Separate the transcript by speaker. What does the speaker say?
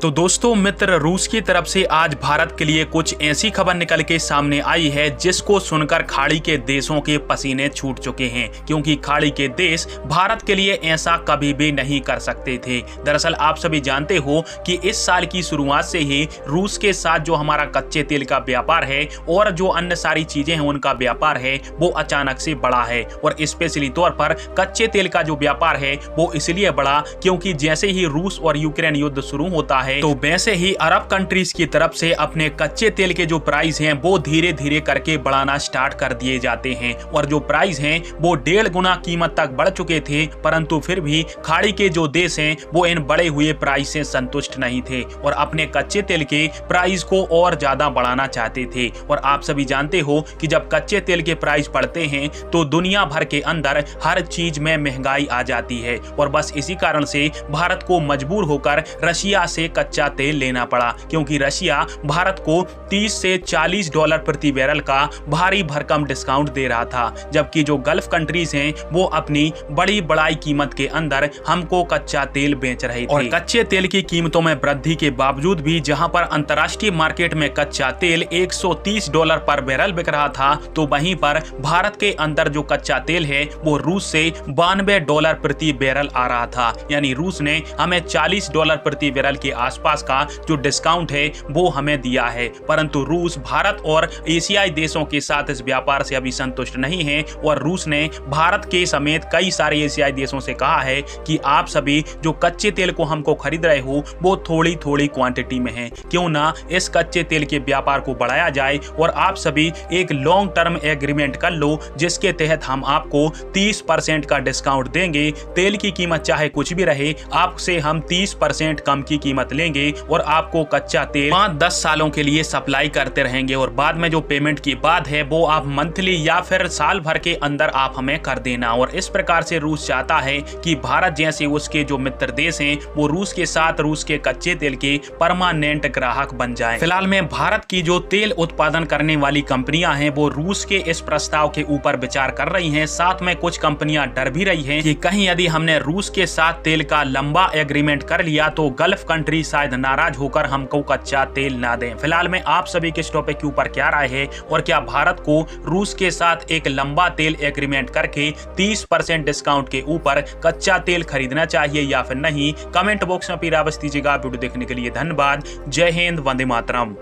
Speaker 1: तो दोस्तों मित्र, रूस की तरफ से आज भारत के लिए कुछ ऐसी खबर निकल के सामने आई है जिसको सुनकर खाड़ी के देशों के पसीने छूट चुके हैं, क्योंकि खाड़ी के देश भारत के लिए ऐसा कभी भी नहीं कर सकते थे। दरअसल आप सभी जानते हो कि इस साल की शुरुआत से ही रूस के साथ जो हमारा कच्चे तेल का व्यापार है और जो अन्य सारी चीजें हैं उनका व्यापार है वो अचानक से बढ़ा है। और स्पेशली तौर पर कच्चे तेल का जो व्यापार है वो इसलिए बढ़ा क्योंकि जैसे ही रूस और यूक्रेन युद्ध शुरू होता है तो वैसे ही अरब कंट्रीज की तरफ से अपने कच्चे तेल के जो प्राइस हैं वो धीरे धीरे करके बढ़ाना स्टार्ट कर दिए जाते हैं। और जो प्राइस हैं वो 1.5 गुना कीमत तक बढ़ चुके थे, परंतु फिर भी खाड़ी के जो देश हैं वो इन बढ़े हुए प्राइस से संतुष्ट नहीं थे और अपने कच्चे तेल के प्राइस को और ज्यादा बढ़ाना चाहते थे। और आप सभी जानते हो कि जब कच्चे तेल के प्राइस बढ़ते हैं तो दुनिया भर के अंदर हर चीज में महंगाई आ जाती है। और बस इसी कारण से भारत को मजबूर होकर रशिया से कच्चा तेल लेना पड़ा, क्योंकि रशिया भारत को 30 से 40 डॉलर प्रति बैरल का भारी भरकम डिस्काउंट दे रहा था, जबकि जो गल्फ कंट्रीज हैं वो अपनी बड़ी बढ़ाई कीमत के अंदर हमको कच्चा तेल बेच रहे थे। और कच्चे तेल की कीमतों में वृद्धि के बावजूद भी जहां पर अंतर्राष्ट्रीय मार्केट में कच्चा तेल 130 डॉलर पर बैरल बिक रहा था, तो वहीं पर भारत के अंदर जो कच्चा तेल है वो रूस से 92 डॉलर प्रति बैरल आ रहा था। यानी रूस ने हमें 40 डॉलर प्रति बैरल के आसपास का जो डिस्काउंट है वो हमें दिया है। परंतु रूस भारत और एशियाई देशों के साथ इस व्यापार से अभी संतुष्ट नहीं है और रूस ने भारत के समेत कई सारे एशियाई देशों से कहा है कि आप सभी जो कच्चे तेल को हमको खरीद रहे हो वो थोड़ी थोड़ी क्वांटिटी में है, क्यों ना इस कच्चे तेल के व्यापार को बढ़ाया जाए और आप सभी एक लॉन्ग टर्म एग्रीमेंट कर लो जिसके तहत हम आपको 30% का डिस्काउंट देंगे। तेल की कीमत चाहे कुछ भी रहे, आपसे हम 30% कम की कीमत लेंगे और आपको कच्चा तेल 5-10 सालों के लिए सप्लाई करते रहेंगे और बाद में जो पेमेंट की बात है वो आप मंथली या फिर साल भर के अंदर आप हमें कर देना। और इस प्रकार से रूस चाहता है कि भारत जैसे उसके जो मित्र देश हैं वो रूस के साथ रूस के कच्चे तेल के परमानेंट ग्राहक बन जाएं। फिलहाल में भारत की जो तेल उत्पादन करने वाली कंपनियां हैं वो रूस के इस प्रस्ताव के ऊपर विचार कर रही हैं। साथ में कुछ कंपनियां डर भी रही हैं कि कहीं यदि हमने रूस के साथ तेल का लंबा एग्रीमेंट कर लिया तो गल्फ कंट्री शायद नाराज होकर हमको कच्चा तेल ना दें। फिलहाल में आप सभी के इस टॉपिक के ऊपर क्या राय है और क्या भारत को रूस के साथ एक लंबा तेल एग्रीमेंट करके 30% डिस्काउंट के ऊपर कच्चा तेल खरीदना चाहिए या फिर नहीं? कमेंट बॉक्स में अपनी राय दीजिएगा। वीडियो देखने के लिए धन्यवाद। जय हिंद, वंदे मातरम।